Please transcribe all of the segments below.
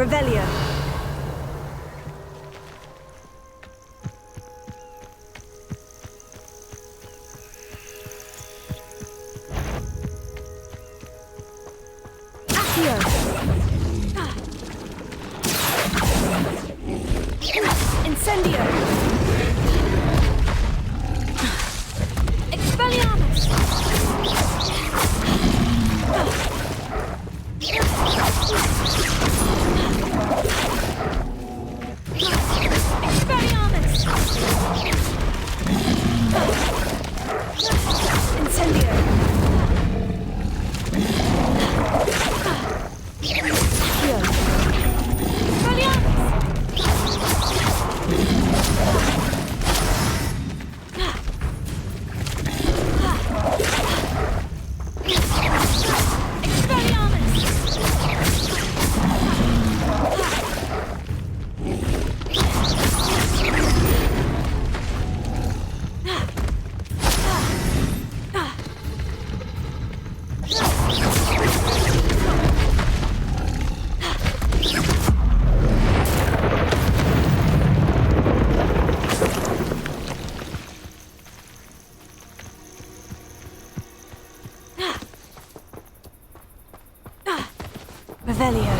Revelio. Accio. Incendio. Expelliarmus. Expelliarmus. Incendio. Accio. Expelliarmus. Revelio.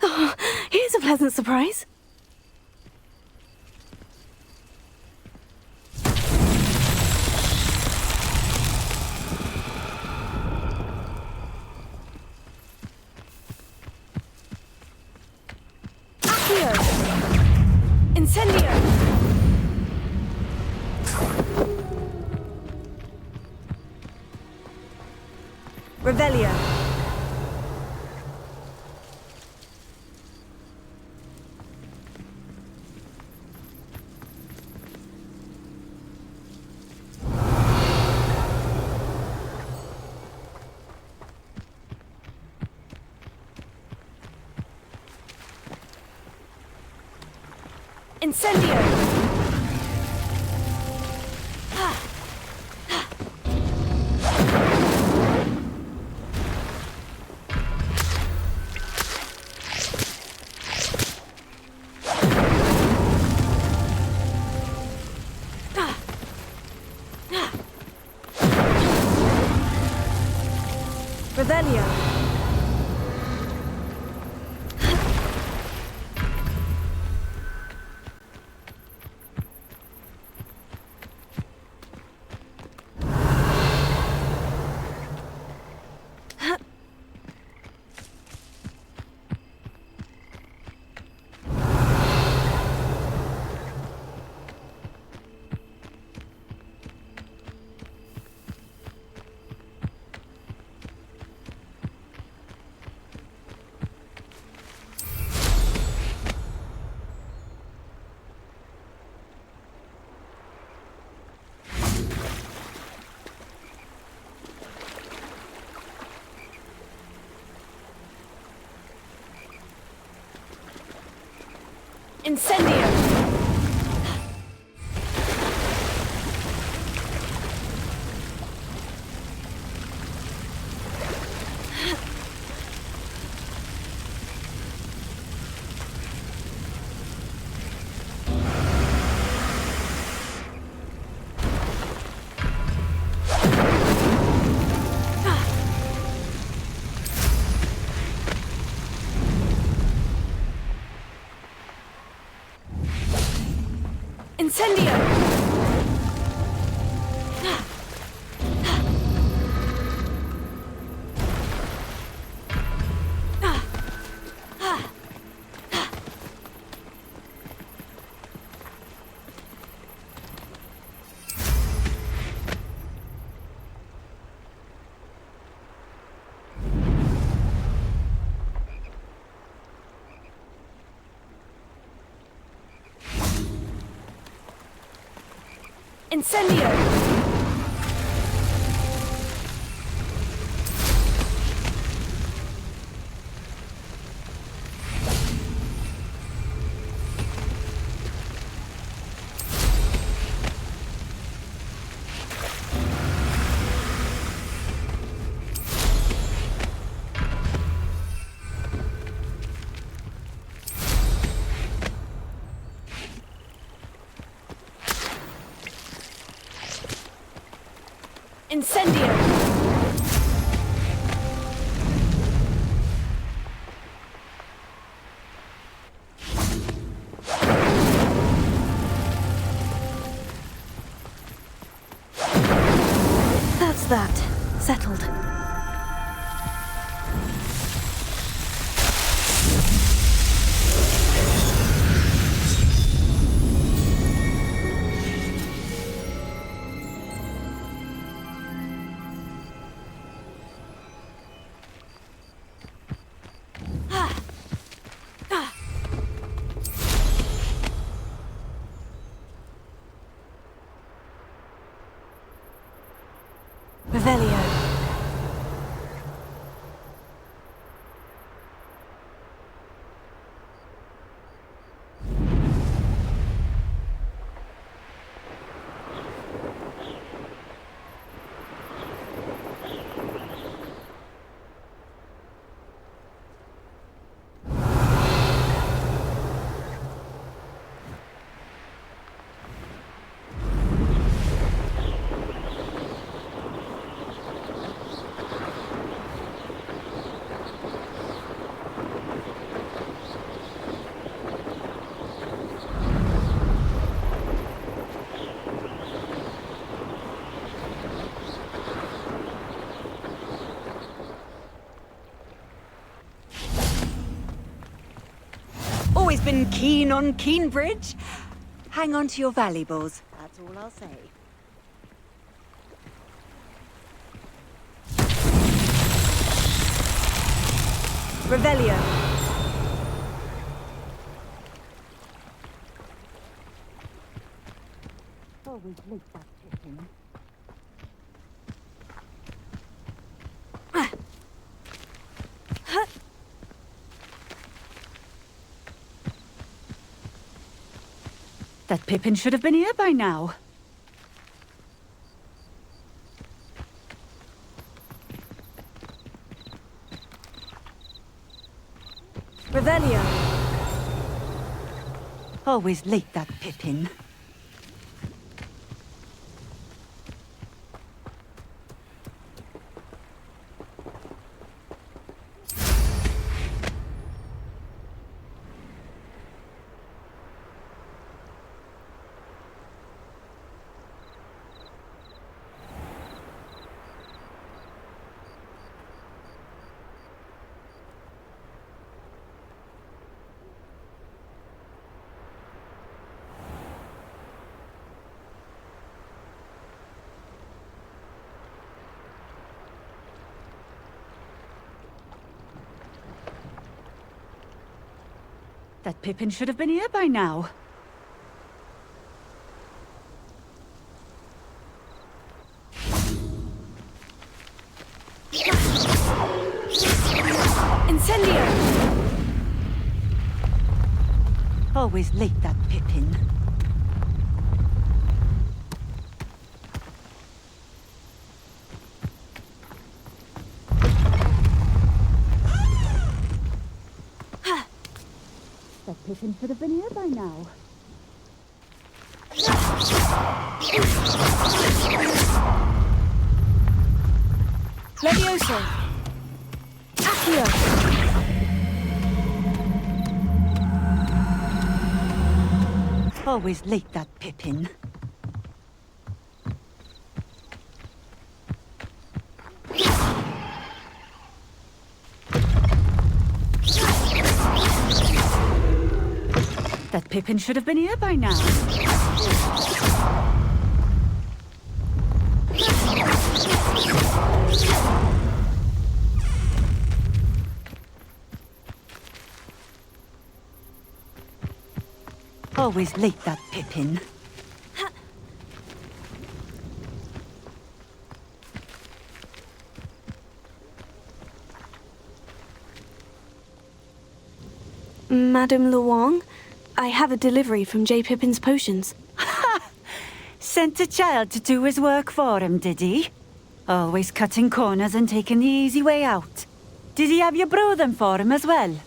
Oh, here's a pleasant surprise. Accio. Incendio. Revelio. Incendio. Revelio. Incendio. Incendio! Incendio! Incendio! That's that. Settled. Revelio. Always been keen on Keenbridge? Hang on to your valuables, that's all I'll say. Revelio. Always leave that chicken. That Pippin should have been here by now. Revelio. Always late, that Pippin. That Pippin should have been here by now. Incendio! Always late, that Pippin. That Pippin should have been here by now. Levioso! Accio! Always late, that Pippin. That Pippin should have been here by now. Always late, that Pippin. Madame Luong, I have a delivery from 𝙤𝙤𝙛𝙀's potions. Sent a child to do his work for him, did he? Always cutting corners and taking the easy way out. Did he have you brew them for him as well?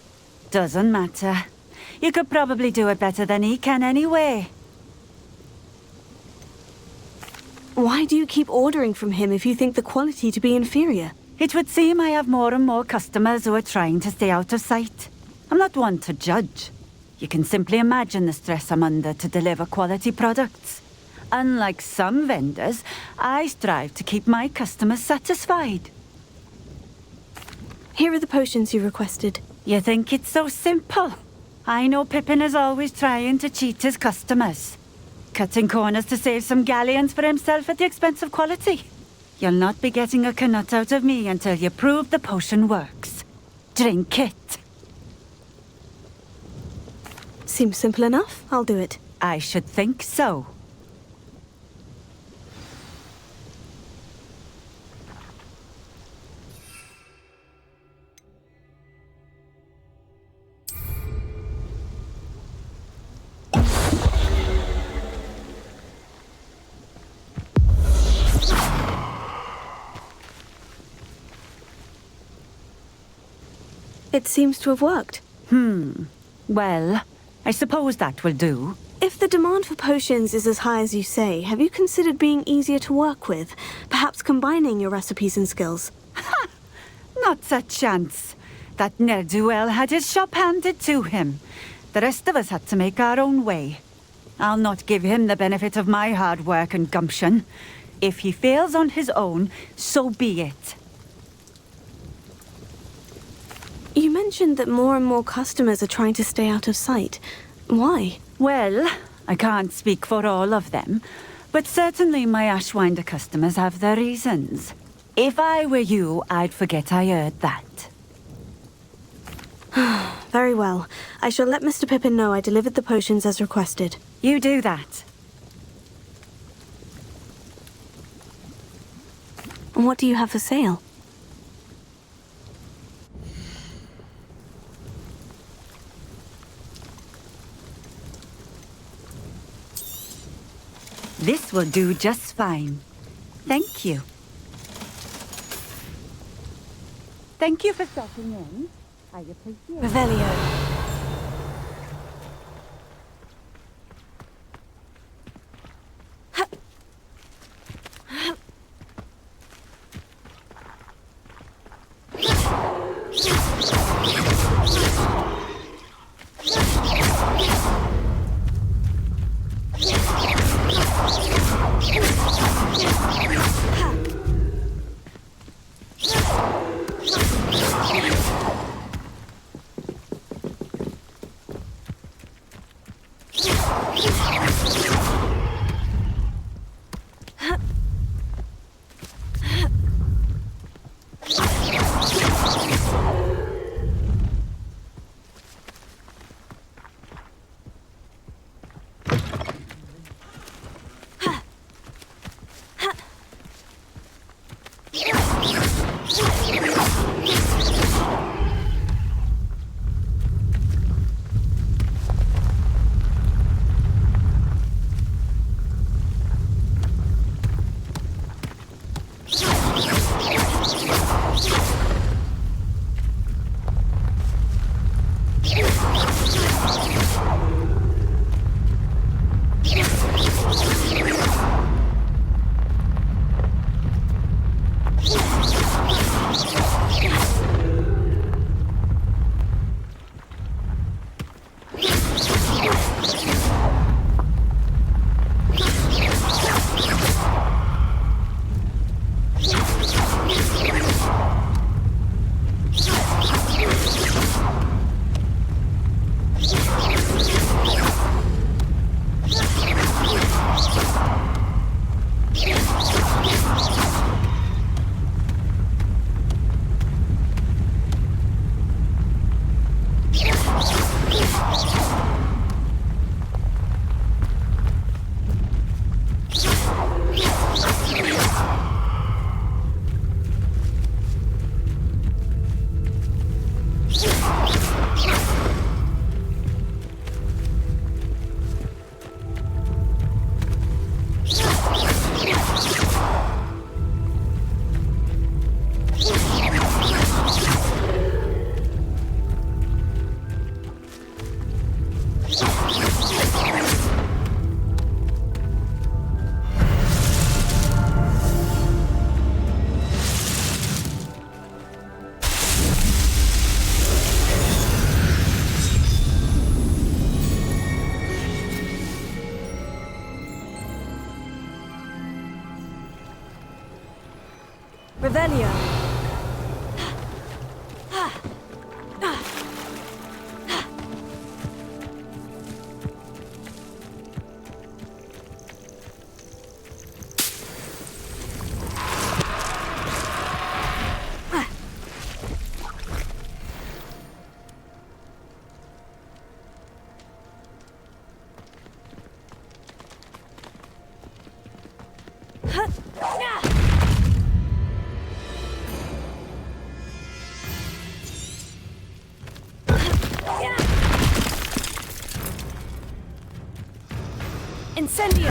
Doesn't matter. You could probably do it better than he can anyway. Why do you keep ordering from him if you think the quality to be inferior? It would seem I have more and more customers who are trying to stay out of sight. I'm not one to judge. You can simply imagine the stress I'm under to deliver quality products. Unlike some vendors, I strive to keep my customers satisfied. Here are the potions you requested. You think it's so simple? I know Pippin is always trying to cheat his customers. Cutting corners to save some galleons for himself at the expense of quality. You'll not be getting a knut out of me until you prove the potion works. Drink it. Seems simple enough. I'll do it. I should think so. It seems to have worked. Well, I suppose that will do. If the demand for potions is as high as you say, have you considered being easier to work with? Perhaps combining your recipes and skills? Not a chance. That ne'er-do-well had his shop handed to him. The rest of us had to make our own way. I'll not give him the benefit of my hard work and gumption. If he fails on his own, so be it. You mentioned that more and more customers are trying to stay out of sight. Why? Well, I can't speak for all of them, but certainly my 𝙗𝙗𝙪𝙧𝙪 customers have their reasons. If I were you, I'd forget I heard that. Very well. I shall let Mr. Pippin know I delivered the potions as requested. You do that. And what do you have for sale? This will do just fine. Thank you. Thank you for stopping in. I appreciate it. 𝚐𝚊𝚖𝚎. Revelio. Incendio!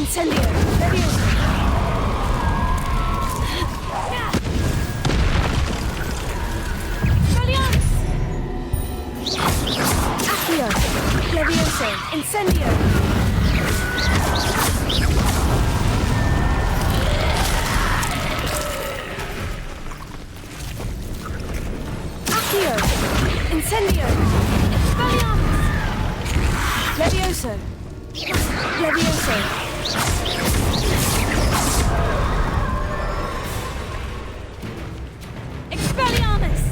Incendio! Accio! Incendio! Levioso! Levioso! Incendio! Accio! Incendio! Expelliarmus! Levioso! Levioso! Expelliarmus!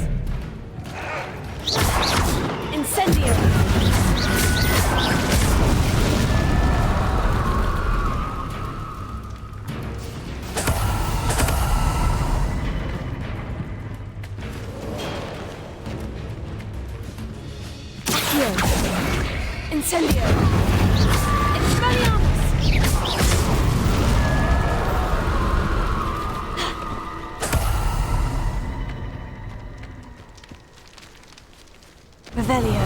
Incendio! Incendio! Expelliarmus! Revelio.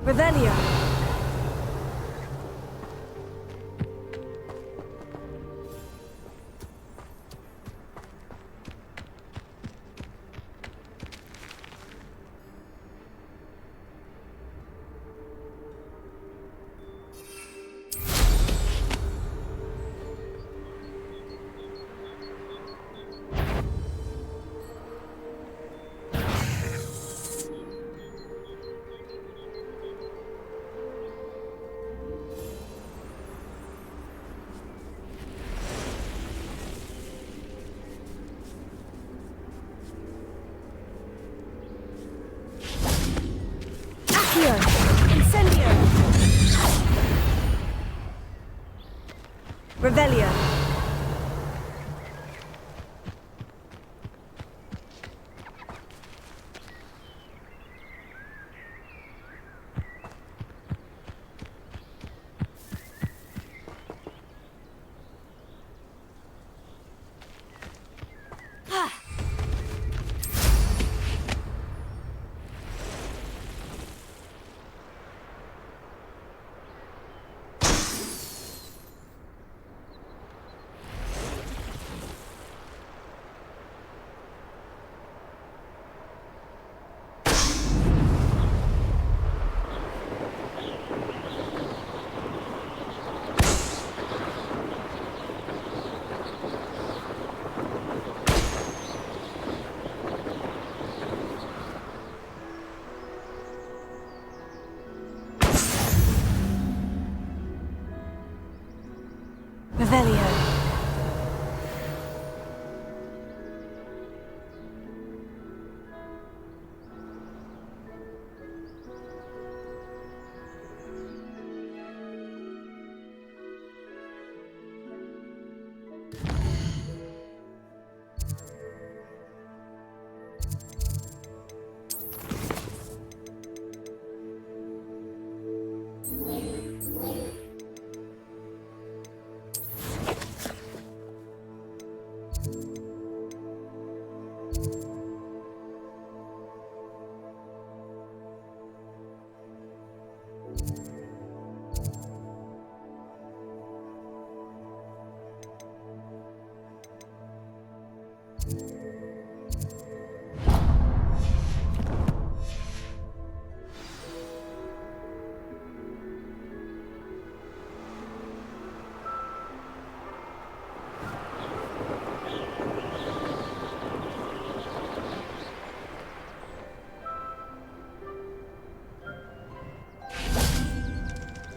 Revelio. Incendio! Revelio.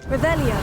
Revelio.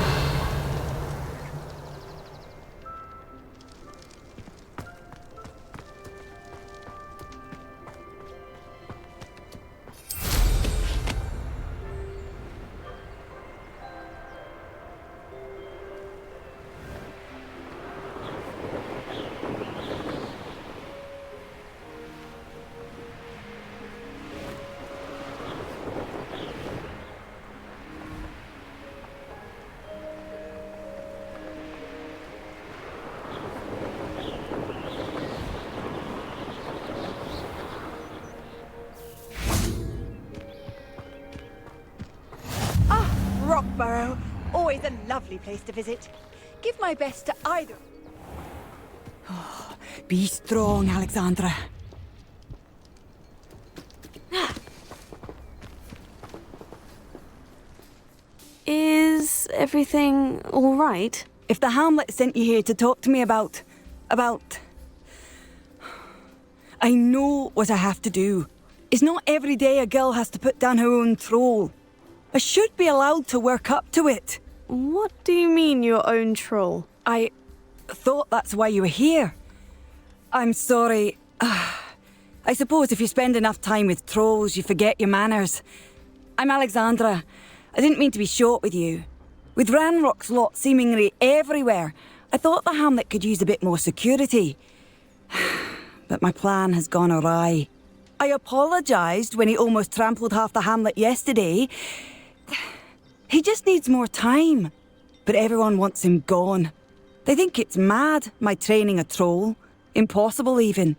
Rockborough, always a lovely place to visit. Give my best to either. Be strong, Alexandra. Is everything all right? If the Hamlet sent you here to talk to me about... I know what I have to do. It's not every day a girl has to put down her own troll. I should be allowed to work up to it. What do you mean, your own troll? I thought that's why you were here. I'm sorry. I suppose if you spend enough time with trolls, you forget your manners. I'm Alexandra. I didn't mean to be short with you. With Ranrock's lot seemingly everywhere, I thought the Hamlet could use a bit more security. But my plan has gone awry. I apologised when he almost trampled half the Hamlet yesterday. He just needs more time. But everyone wants him gone. They think it's mad, my training a troll. Impossible, even.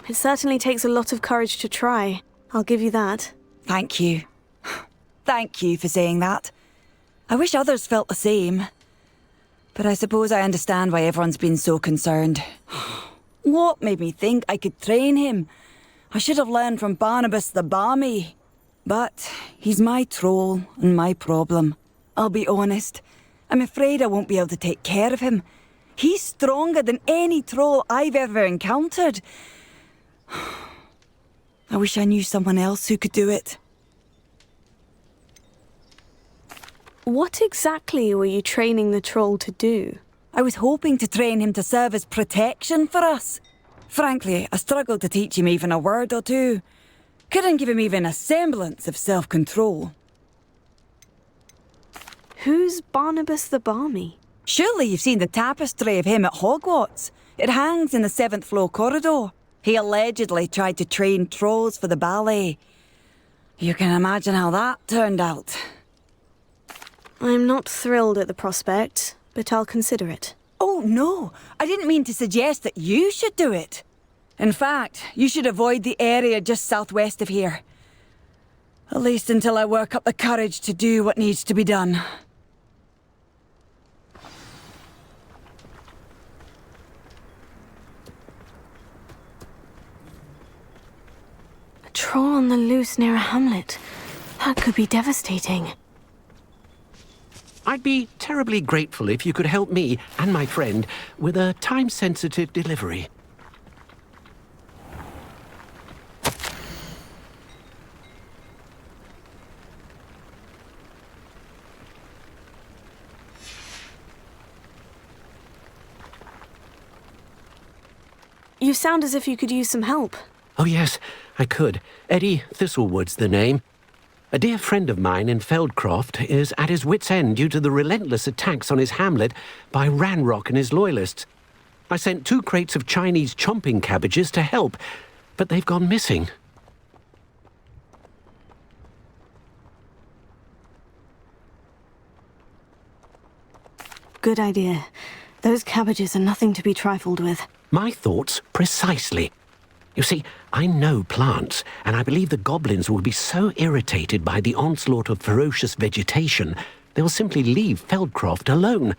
It certainly takes a lot of courage to try. I'll give you that. Thank you. Thank you for saying that. I wish others felt the same. But I suppose I understand why everyone's been so concerned. What made me think I could train him? I should have learned from 𝙗𝙗𝙗𝙗 the Barmy. But he's my troll and my problem. I'll be honest. I'm afraid I won't be able to take care of him. He's stronger than any troll I've ever encountered. I wish I knew someone else who could do it. What exactly were you training the troll to do? I was hoping to train him to serve as protection for us. Frankly, I struggled to teach him even a word or two. Couldn't give him even a semblance of self-control. Who's 𝙗𝙗𝙗𝙗 the Barmy? Surely you've seen the tapestry of him at Hogwarts. It hangs in the 7th floor corridor. He allegedly tried to train trolls for the ballet. You can imagine how that turned out. I'm not thrilled at the prospect, but I'll consider it. Oh, no. I didn't mean to suggest that you should do it. In fact, you should avoid the area just southwest of here. At least until I work up the courage to do what needs to be done. A troll on the loose near a hamlet. That could be devastating. I'd be terribly grateful if you could help me and my friend with a time-sensitive delivery. You sound as if you could use some help. Oh yes, I could. �10⁻𝙗𝙗𝙗𝙗's the name. A dear friend of mine in Feldcroft is at his wit's end due to the relentless attacks on his hamlet by Ranrock and his loyalists. I sent 2 crates of Chinese chomping cabbages to help, but they've gone missing. Good idea. Those cabbages are nothing to be trifled with. My thoughts precisely. You see, I know plants, and I believe the goblins will be so irritated by the onslaught of ferocious vegetation, they'll simply leave Feldcroft alone.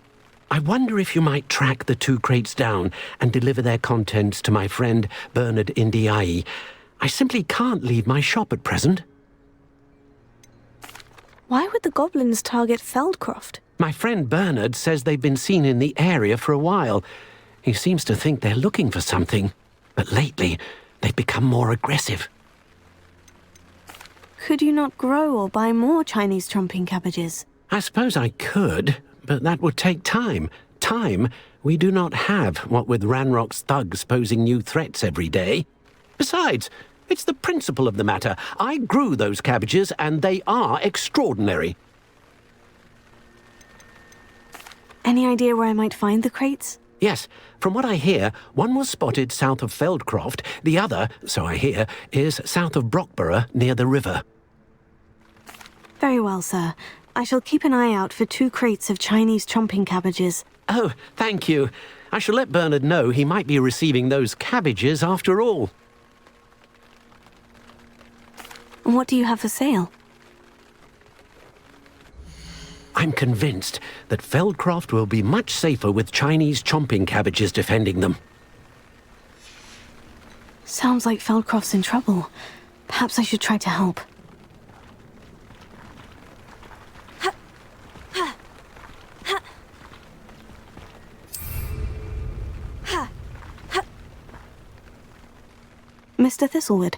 I wonder if you might track the 2 crates down and deliver their contents to my friend Bernard Indiai. I simply can't leave my shop at present. Why would the goblins target Feldcroft? My friend Bernard says they've been seen in the area for a while. He seems to think they're looking for something, but lately they've become more aggressive. Could you not grow or buy more Chinese trumping cabbages? I suppose I could, but that would take time. Time we do not have, what with Ranrock's thugs posing new threats every day. Besides, it's the principle of the matter. I grew those cabbages, and they are extraordinary. Any idea where I might find the crates? Yes, from what I hear, one was spotted south of 𝚘𝚘𝚘, the other, so I hear, is south of 𝚘𝚘𝚘 near the river. Very well, sir. I shall keep an eye out for 2 crates of Chinese trumping cabbages. Oh, thank you. I shall let Bernard know he might be receiving those cabbages after all. And what do you have for sale? I'm convinced that Feldcroft will be much safer with Chinese chomping cabbages defending them. Sounds like Feldcroft's in trouble. Perhaps I should try to help. Mr. Thistlewood,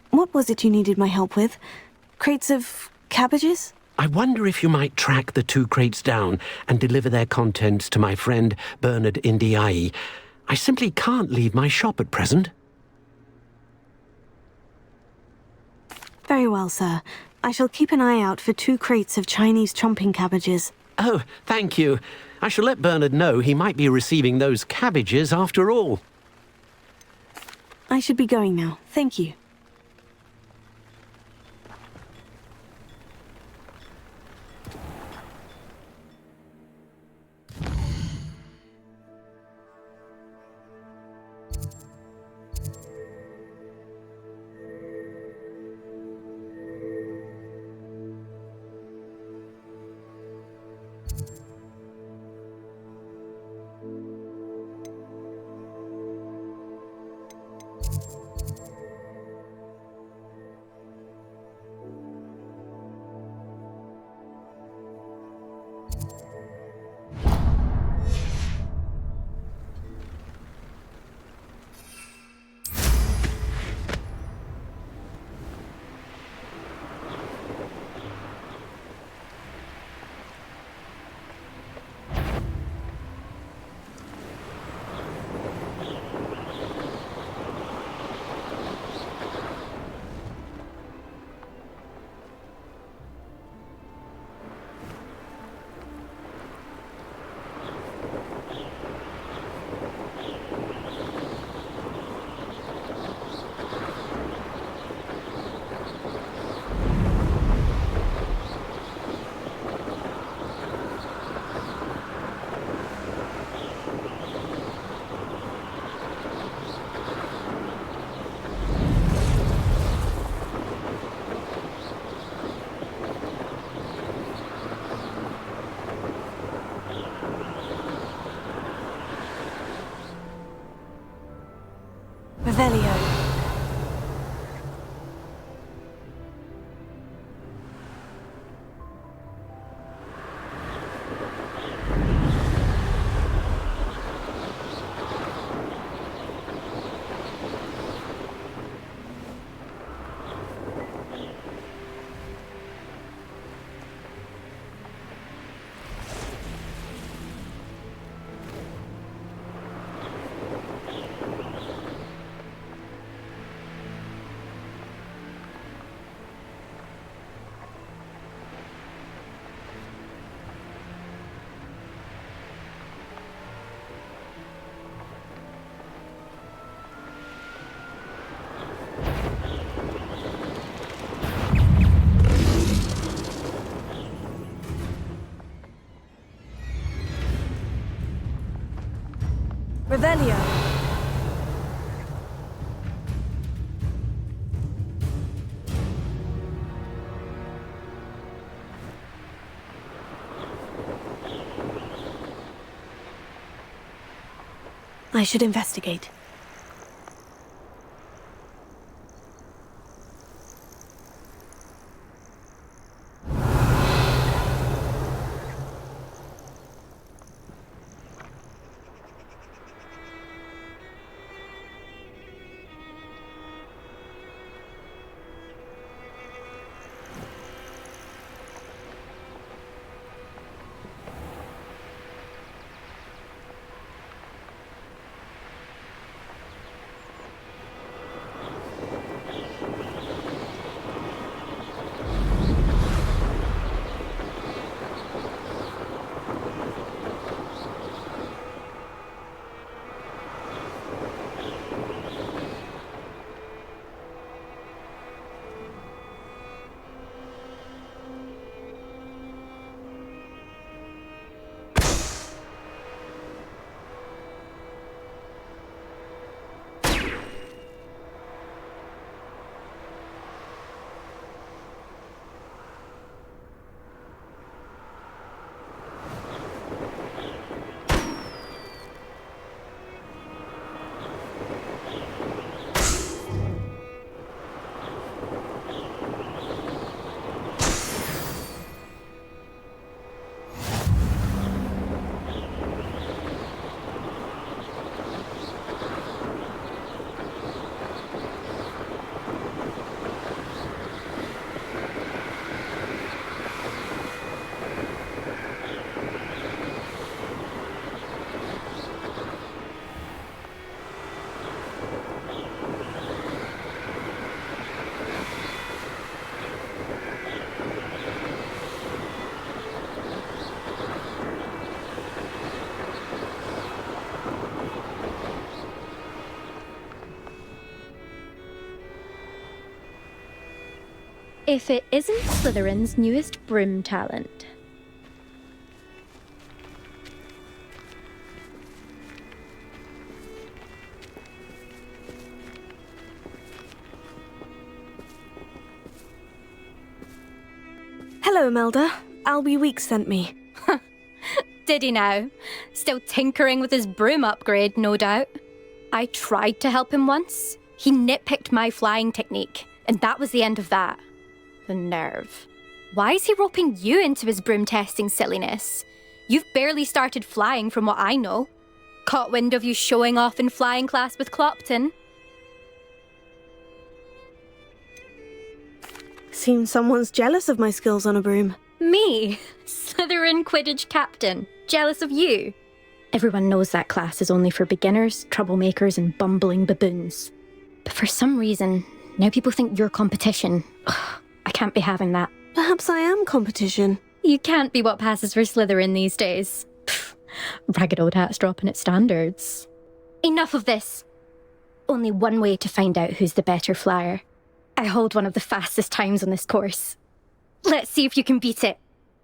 what was it you needed my help with? Crates of cabbages? I wonder if you might track the 2 crates down and deliver their contents to my friend Bernard Indiai. I simply can't leave my shop at present. Very well, sir. I shall keep an eye out for 2 crates of Chinese trumping cabbages. Oh, thank you. I shall let Bernard know he might be receiving those cabbages after all. I should be going now. Thank you. Revelio. Revelio. I should investigate. If it isn't Slytherin's newest broom talent. Hello, Imelda. Albie Weeks sent me. Did he now? Still tinkering with his broom upgrade, no doubt. I tried to help him once. He nitpicked my flying technique, and that was the end of that. The nerve. Why is he roping you into his broom testing silliness? You've barely started flying from what I know. Caught wind of you showing off in flying class with Clopton. Seems someone's jealous of my skills on a broom. Me? Slytherin Quidditch captain. Jealous of you? Everyone knows that class is only for beginners, troublemakers, and bumbling baboons. But for some reason, now people think you're competition. Ugh, I can't be having that. Perhaps I am competition. You can't be what passes for Slytherin these days. Pfft, ragged old hat's dropping its standards. Enough of this. Only one way to find out who's the better flyer. I hold one of the fastest times on this course. Let's see if you can beat it.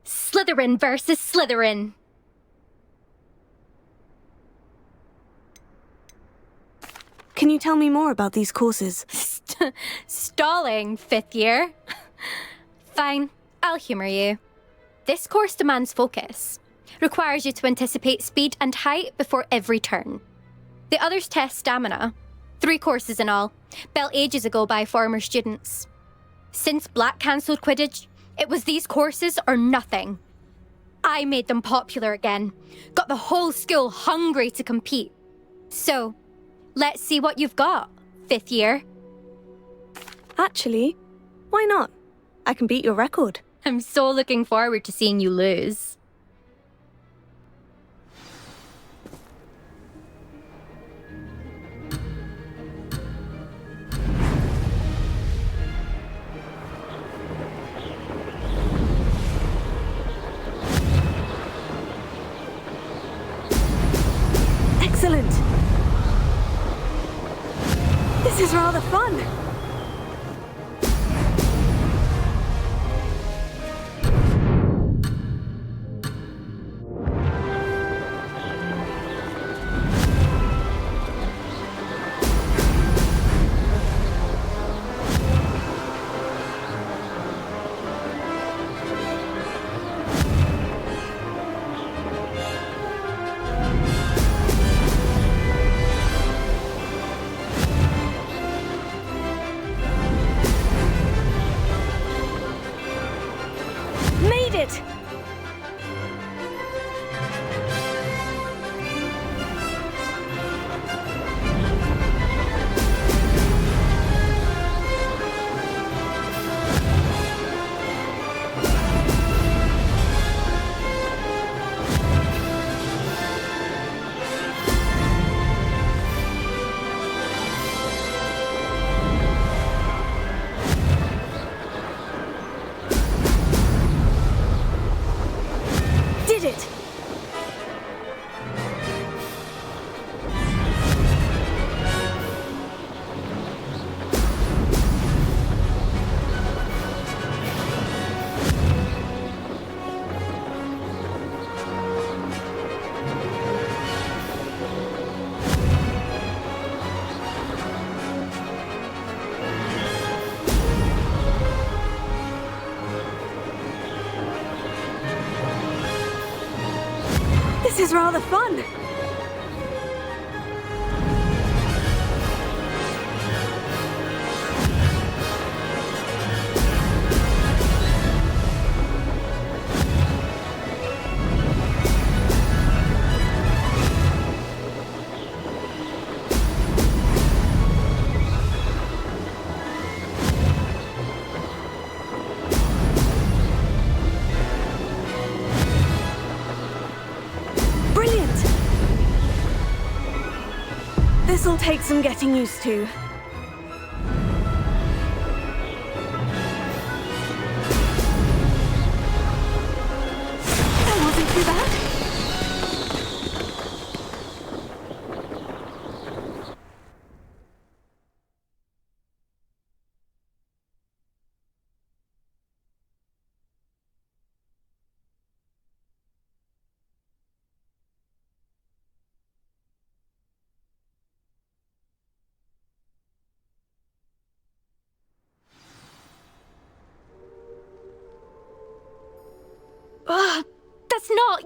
Slytherin versus Slytherin. Can you tell me more about these courses? Stalling, 5th year? Fine, I'll humour you. This course demands focus. Requires you to anticipate speed and height before every turn. The others test stamina. 3 courses in all, built ages ago by former students. Since Black cancelled Quidditch, it was these courses or nothing. I made them popular again, got the whole school hungry to compete. So, let's see what you've got, 5th year. Actually, why not? I can beat your record. I'm so looking forward to seeing you lose. Excellent! This is rather fun! This is rather fun! This'll take some getting used to. That wasn't too bad. Ugh, that's not...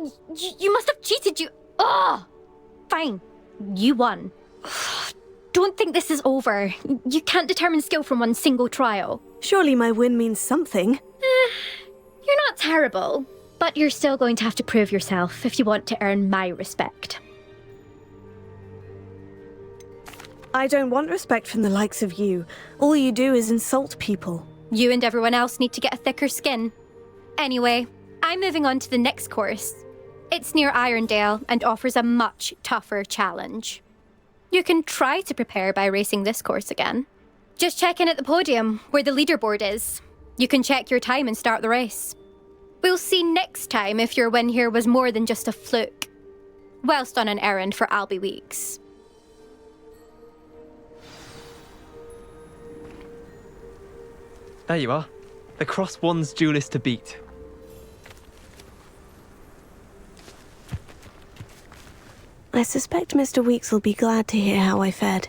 You must have cheated, you... Ugh! Fine. You won. Don't think this is over. You can't determine skill from one single trial. Surely my win means something. You're not terrible, but you're still going to have to prove yourself if you want to earn my respect. I don't want respect from the likes of you. All you do is insult people. You and everyone else need to get a thicker skin. Anyway, I'm moving on to the next course. It's near Irondale and offers a much tougher challenge. You can try to prepare by racing this course again. Just check in at the podium, where the leaderboard is. You can check your time and start the race. We'll see next time if your win here was more than just a fluke. Whilst on an errand for Albie Weeks. There you are. The Cross One's duelist to beat. I suspect Mr. Weeks will be glad to hear how I fared.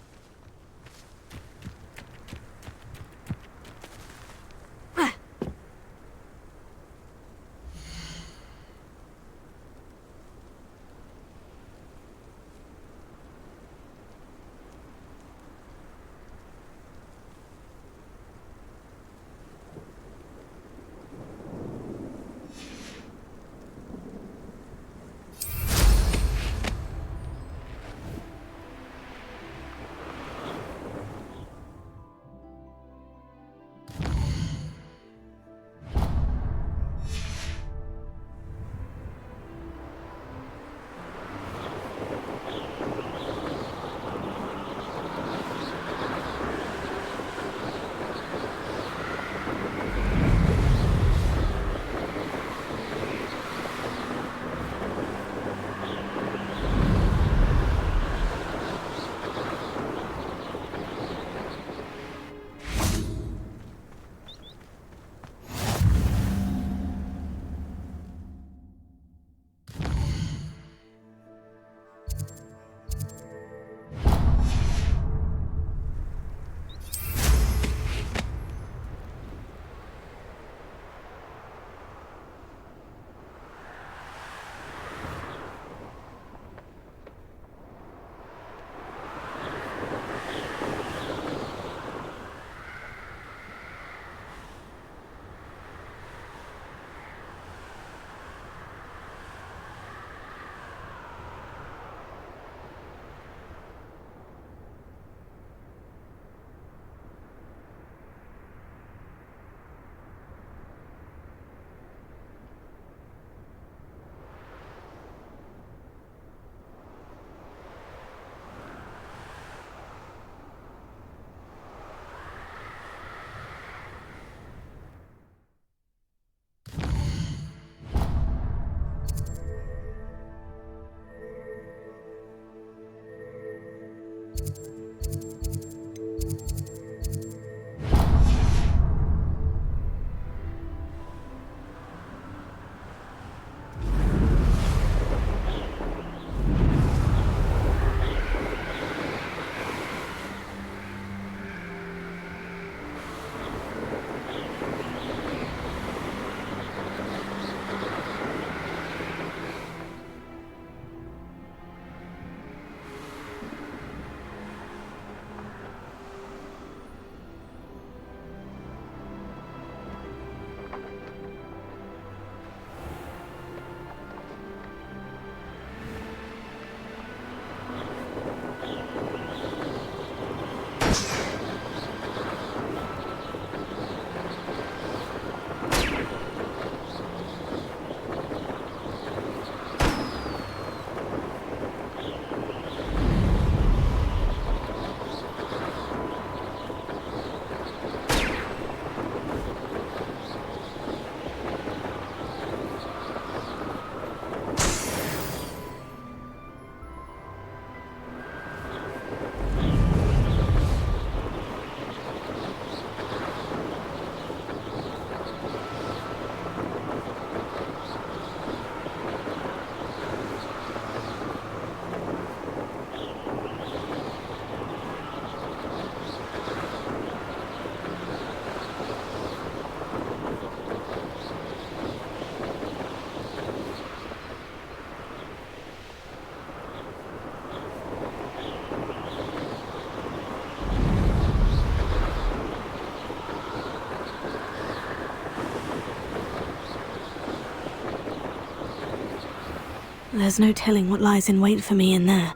There's no telling what lies in wait for me in there.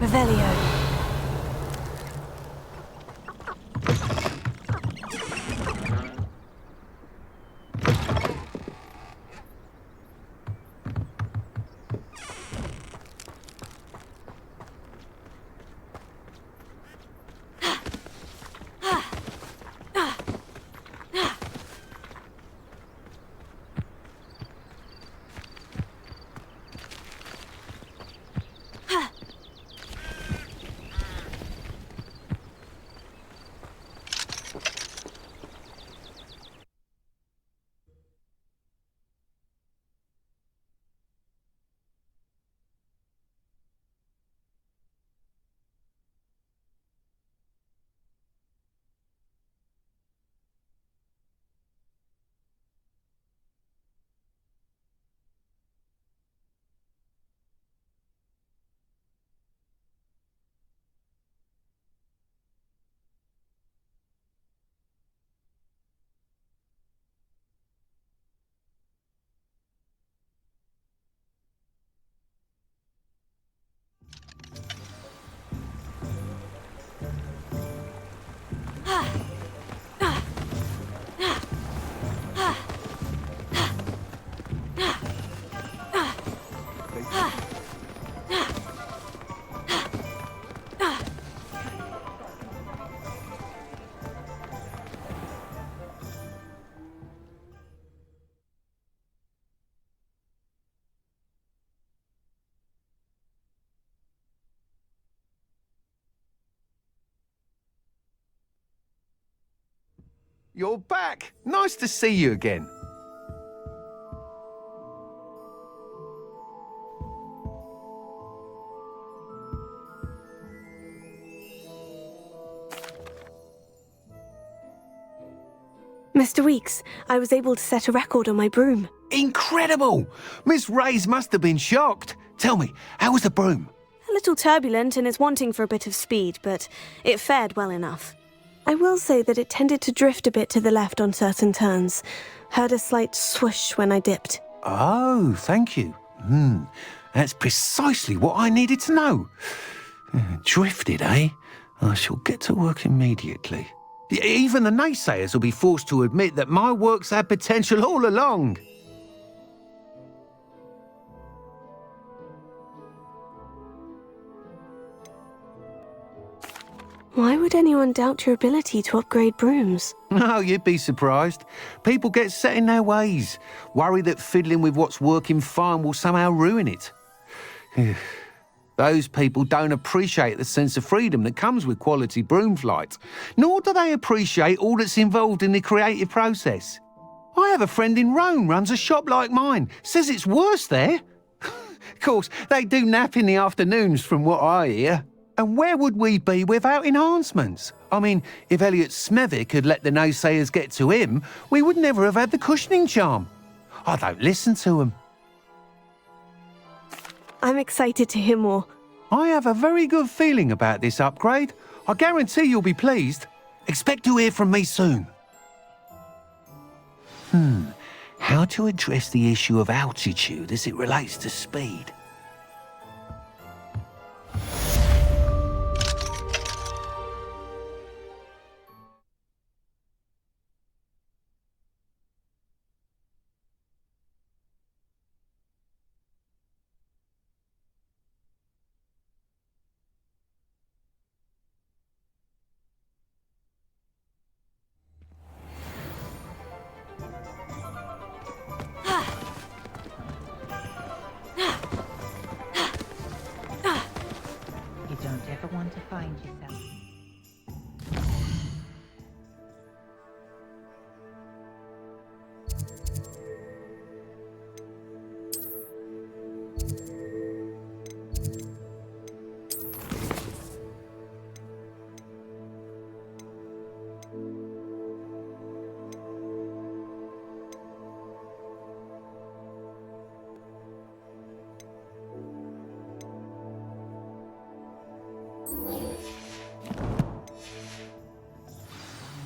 Revelio. You're back. Nice to see you again. Mr. Weeks, I was able to set a record on my broom. Incredible! Miss Reyes must have been shocked. Tell me, how was the broom? A little turbulent and is wanting for a bit of speed, but it fared well enough. I will say that it tended to drift a bit to the left on certain turns. Heard a slight swoosh when I dipped. Oh, thank you. That's precisely what I needed to know. Drifted, eh? I shall get to work immediately. Even the naysayers will be forced to admit that my work's had potential all along. Why would anyone doubt your ability to upgrade brooms? Oh, you'd be surprised. People get set in their ways, worry that fiddling with what's working fine will somehow ruin it. Those people don't appreciate the sense of freedom that comes with quality broom flight, nor do they appreciate all that's involved in the creative process. I have a friend in Rome runs a shop like mine, says it's worse there. Of course, they do nap in the afternoons from what I hear. And where would we be without enhancements? I mean, if 𝙗𝙧𝙤𝙧𝙀 had let the naysayers get to him, we would never have had the cushioning charm. I don't listen to them. I'm excited to hear more. I have a very good feeling about this upgrade. I guarantee you'll be pleased. Expect to hear from me soon. How to address the issue of altitude as it relates to speed? find yourself.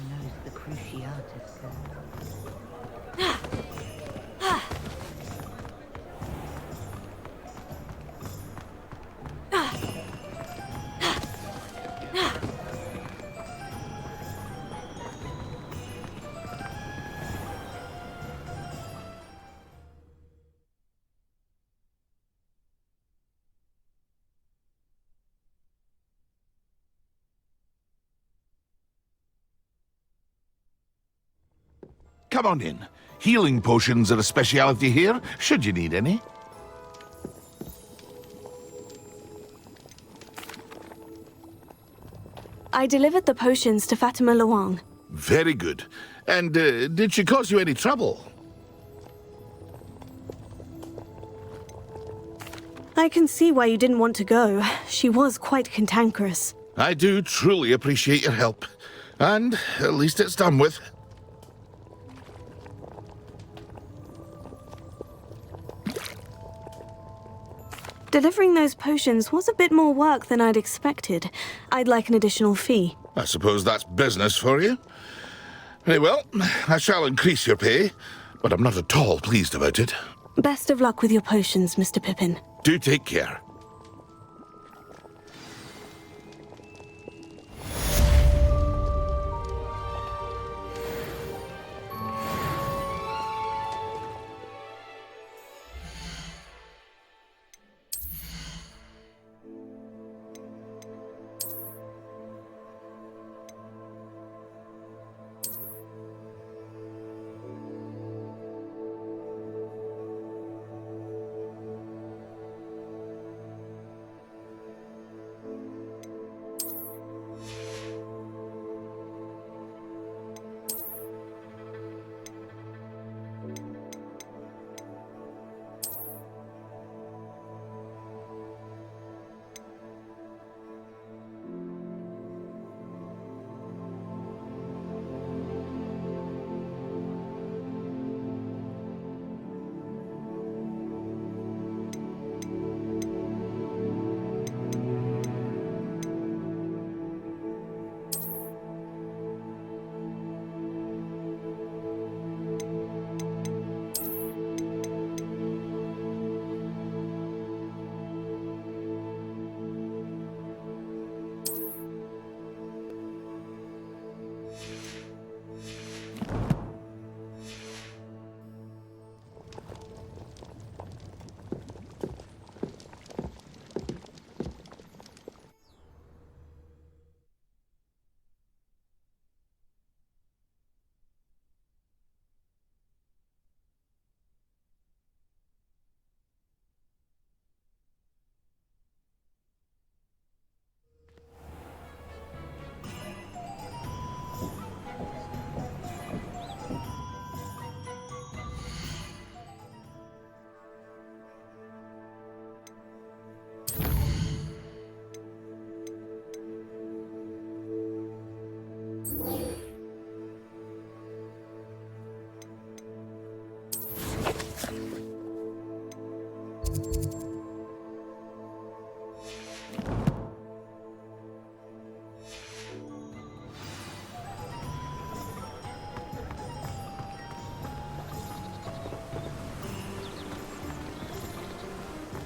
Knows the Cruciatus girl. Come on in. Healing potions are a speciality here, should you need any. I delivered the potions to Fatima Luang. Very good. And did she cause you any trouble? I can see why you didn't want to go. She was quite cantankerous. I do truly appreciate your help. And at least it's done with. Delivering those potions was a bit more work than I'd expected. I'd like an additional fee. I suppose that's business for you. Very well, I shall increase your pay, but I'm not at all pleased about it. Best of luck with your potions, Mr. Pippin. Do take care.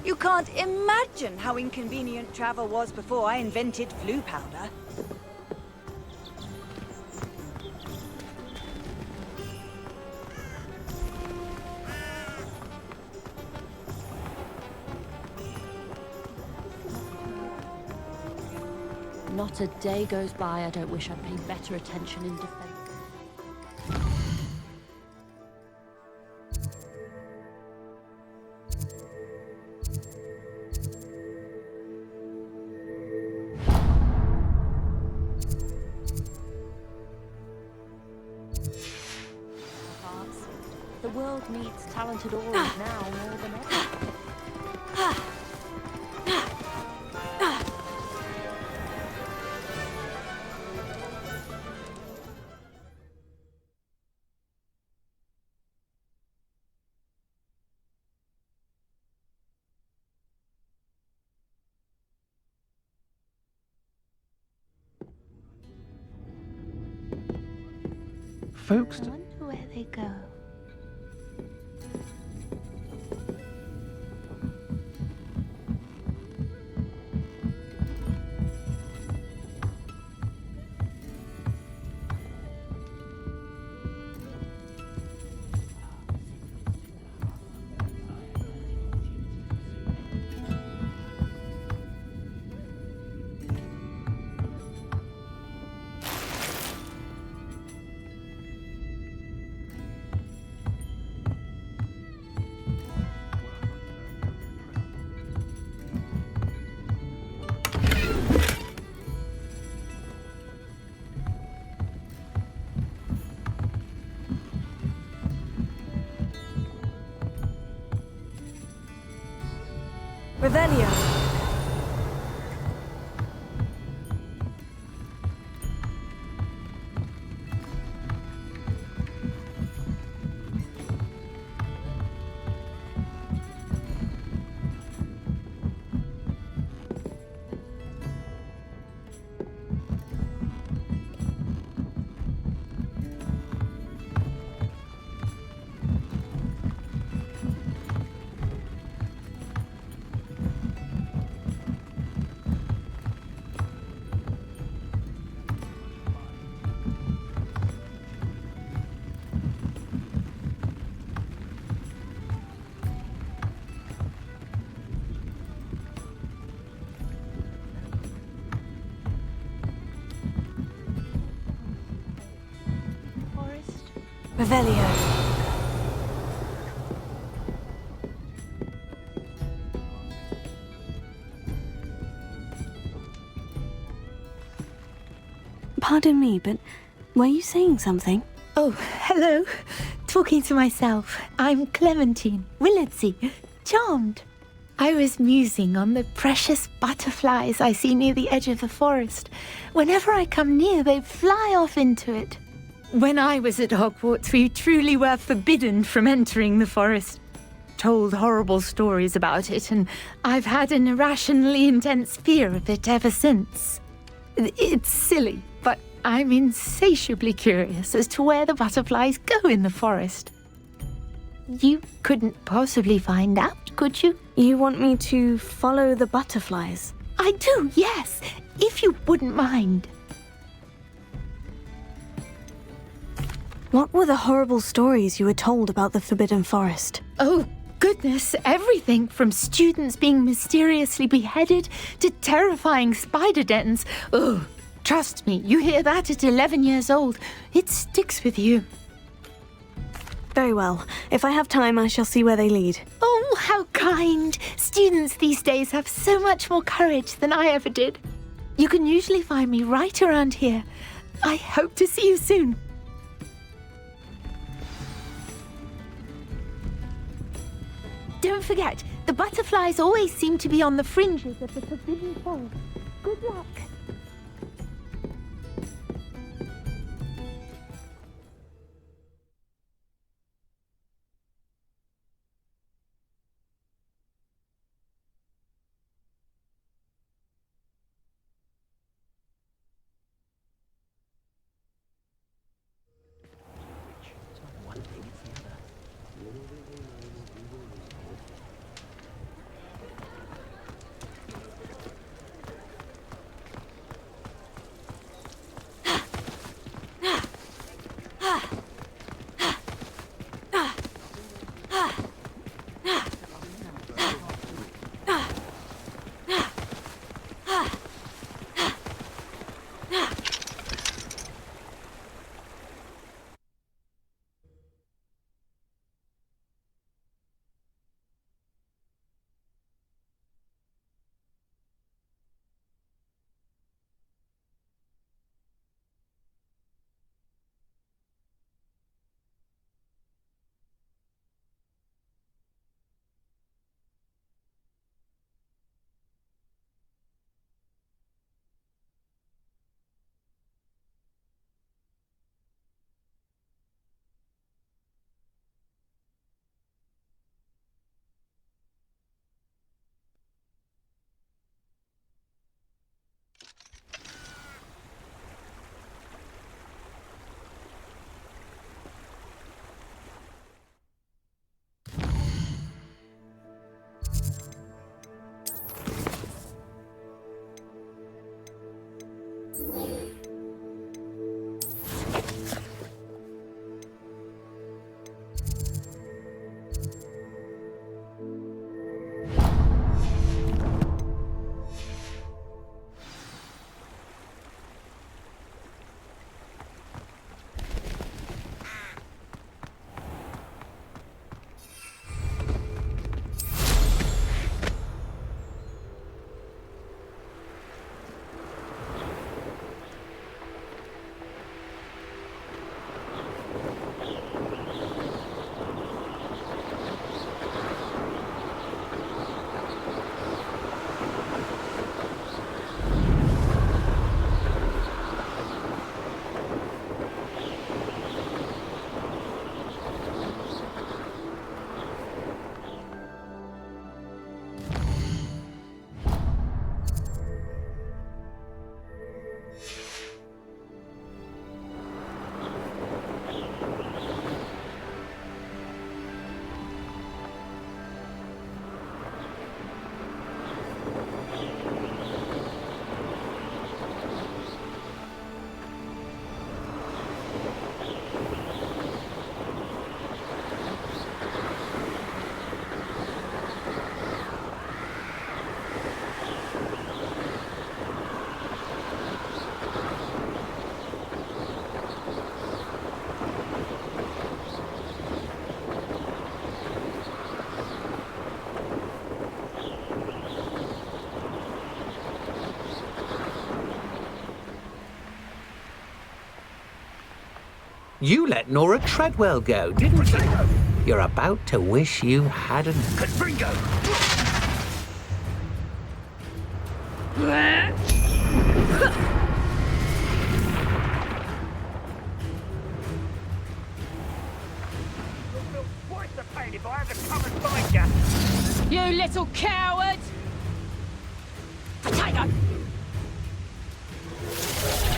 You can't imagine how inconvenient travel was before I invented Floo powder. Not a day goes by I don't wish I'd paid better attention in defense. world needs talented aurors now more than ever. Folks. I wonder where they go. Revelio. Revelio. Pardon me, but were you saying something? Oh, hello. Talking to myself. I'm Clementine Willardsey. Charmed. I was musing on the precious butterflies I see near the edge of the forest. Whenever I come near, they fly off into it. When I was at Hogwarts, we truly were forbidden from entering the forest. Told horrible stories about it, and I've had an irrationally intense fear of it ever since. It's silly, but I'm insatiably curious as to where the butterflies go in the forest. You couldn't possibly find out, could you? You want me to follow the butterflies? I do, yes, if you wouldn't mind. What were the horrible stories you were told about the Forbidden Forest? Oh, goodness, everything from students being mysteriously beheaded to terrifying spider dens. Oh, trust me, you hear that at 11 years old, it sticks with you. Very well. If I have time, I shall see where they lead. Oh, how kind. Students these days have so much more courage than I ever did. You can usually find me right around here. I hope to see you soon. Don't forget, the butterflies always seem to be on the fringes of the Forbidden Forest. Good luck. You let Nora Treadwell go, didn't you? You're about to wish you hadn't. Confringo! You little coward! Potato!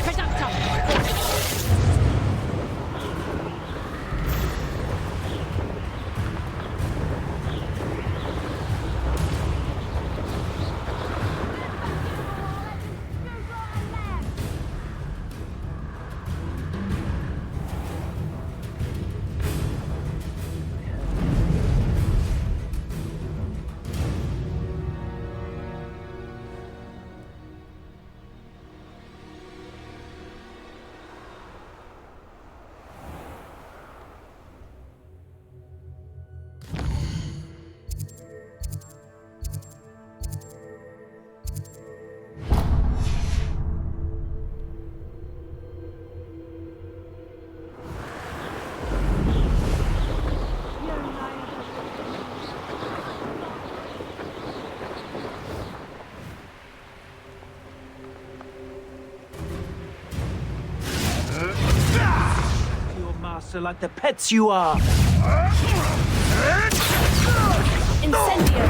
Conductor! Like the pets you are. Incendio!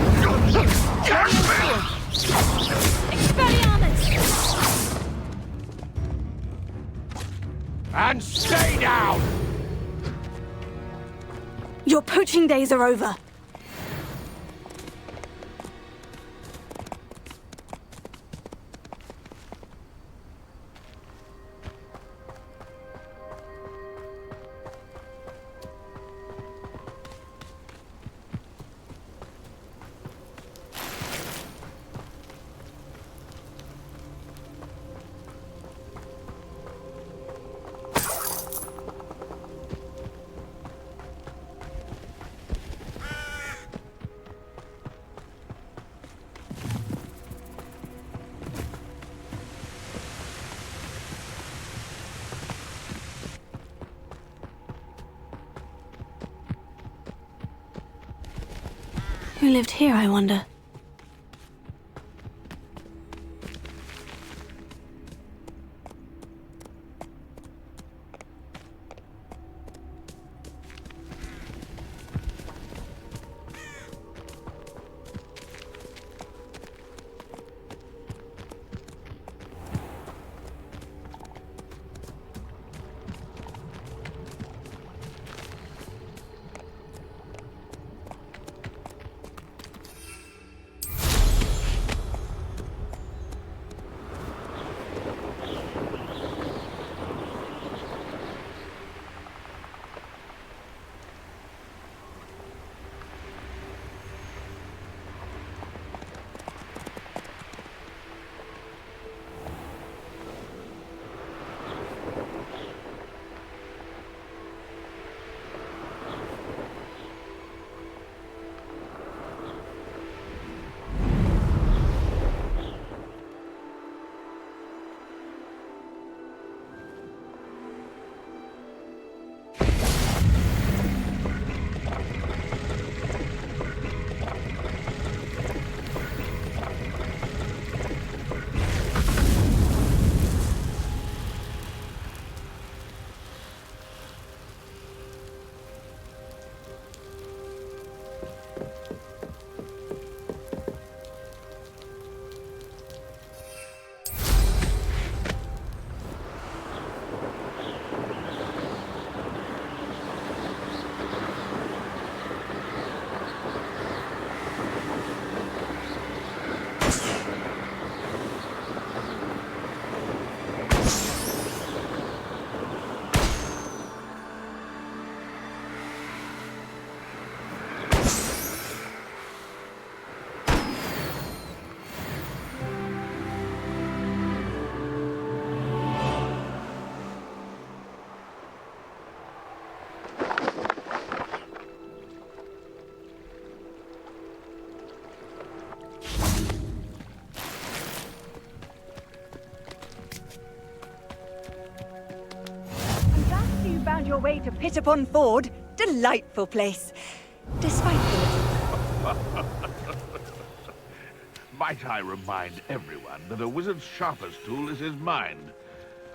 Expelliarmus! And stay down! Your poaching days are over. Who lived here, I wonder? way to Pittapon Ford. Delightful place. Despite the Might I remind everyone that a wizard's sharpest tool is his mind?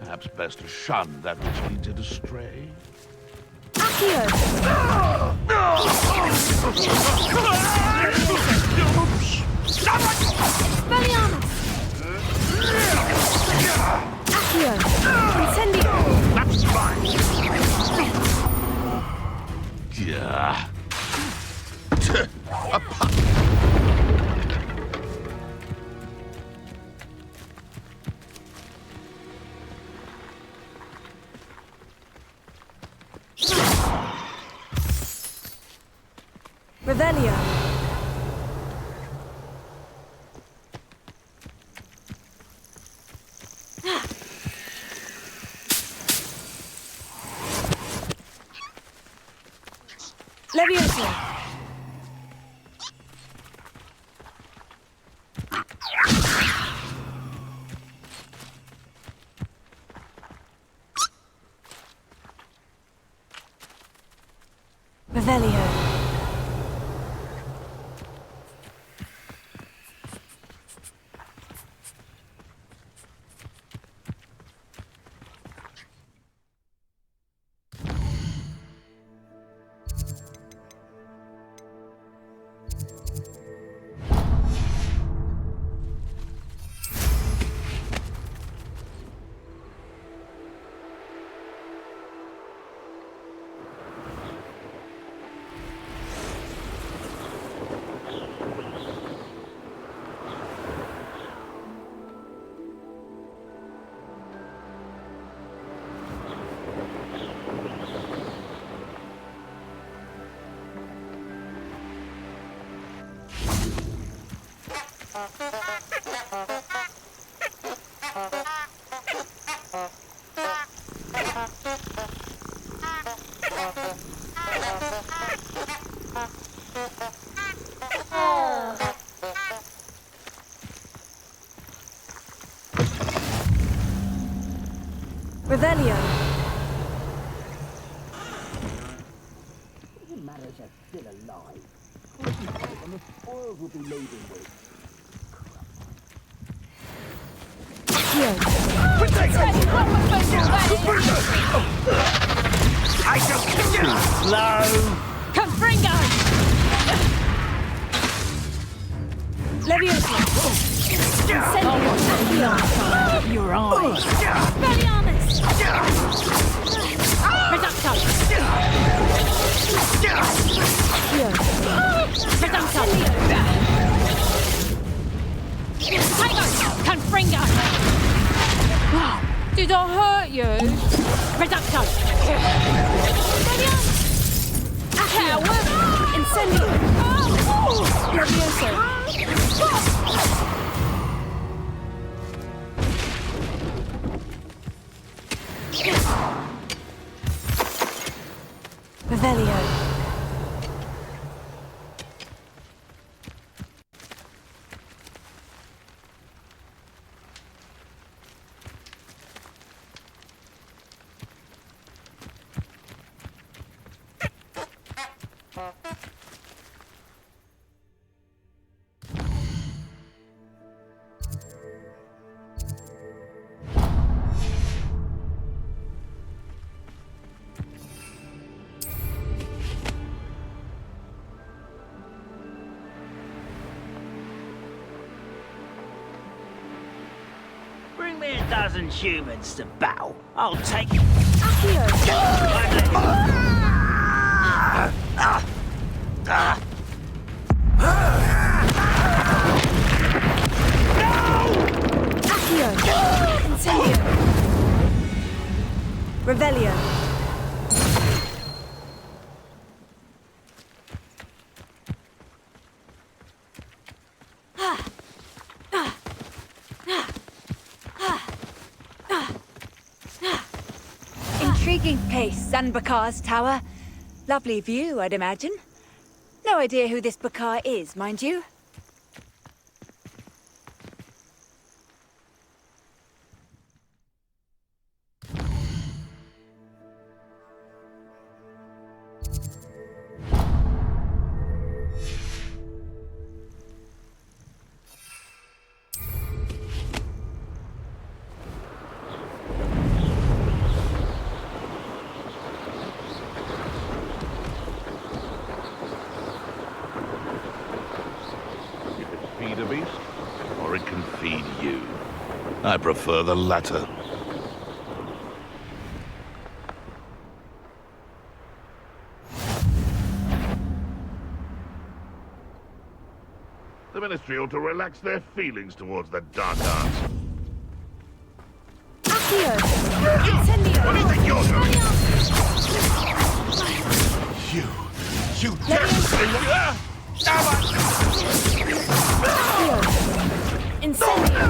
Perhaps best to shun that which leads it astray. That's fine. Yeah. Revelio. Levioso. Revelio. Revelio. The matters are still alive. And the spoils will be leaving with. I shall kill you! Flow! Confringo! Levioso. Incendio. Your eyes. Expelliarmus! Reducto! Reducto! Tigo! Confringo! Did I hurt you? Reducto! Expelliarmus! Coward! Incendio. Levioso. Revelio. Bring me a dozen humans to battle. I'll take... Incendio. Revelio. Intriguing place, Zanbakar's tower. Lovely view, I'd imagine. No idea who this Bakar is, mind you. a beast, or it can feed you. I prefer the latter. The Ministry ought to relax their feelings towards the dark arts. Accio! Incendio! What do you think you're doing? You Incendio!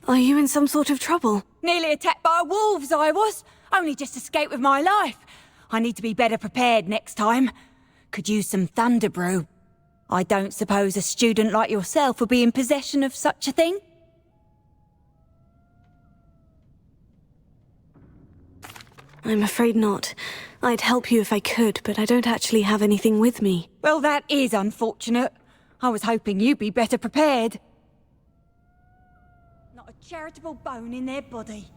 Are you in some sort of trouble? Nearly attacked by wolves, I was. Only just escaped with my life. I need to be better prepared next time. Could use some thunder brew. I don't suppose a student like yourself would be in possession of such a thing? I'm afraid not. I'd help you if I could, but I don't actually have anything with me. Well, that is unfortunate. I was hoping you'd be better prepared. Not a charitable bone in their body.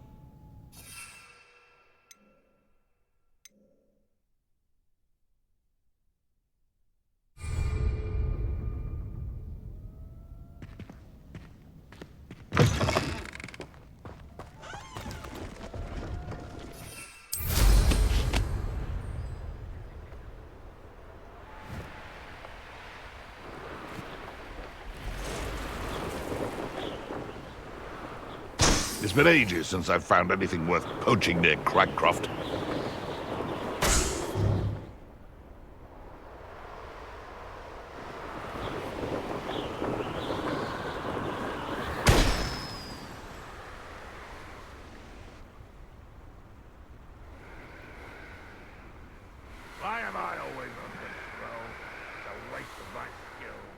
It's been ages since I've found anything worth poaching near Cragcroft. Why am I always on control? It's a waste of my skills.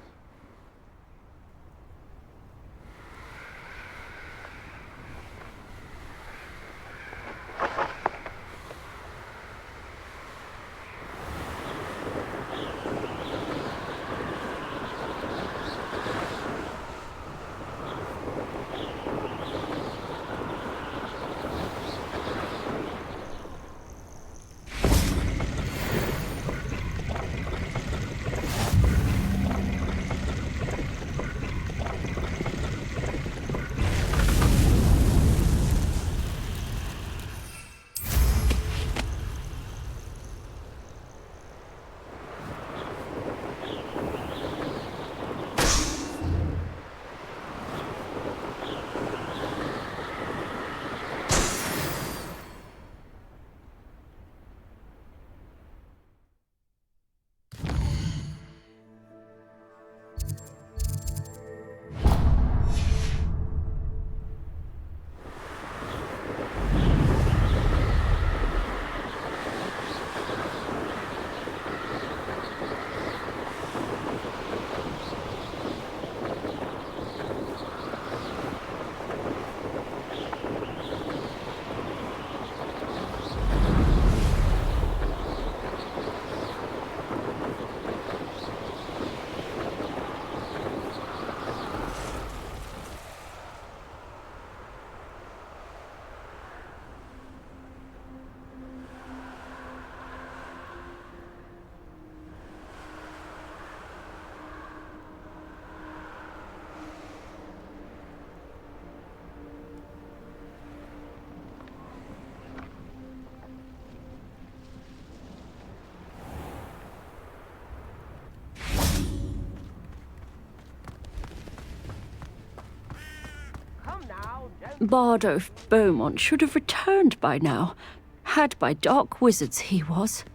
Bardolph Beaumont should have returned by now. Had by dark wizards he was.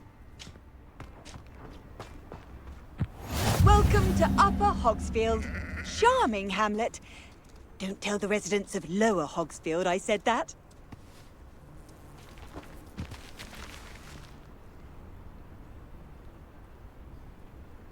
Welcome to Upper Hogsfield. Charming hamlet. Don't tell the residents of Lower Hogsfield I said that.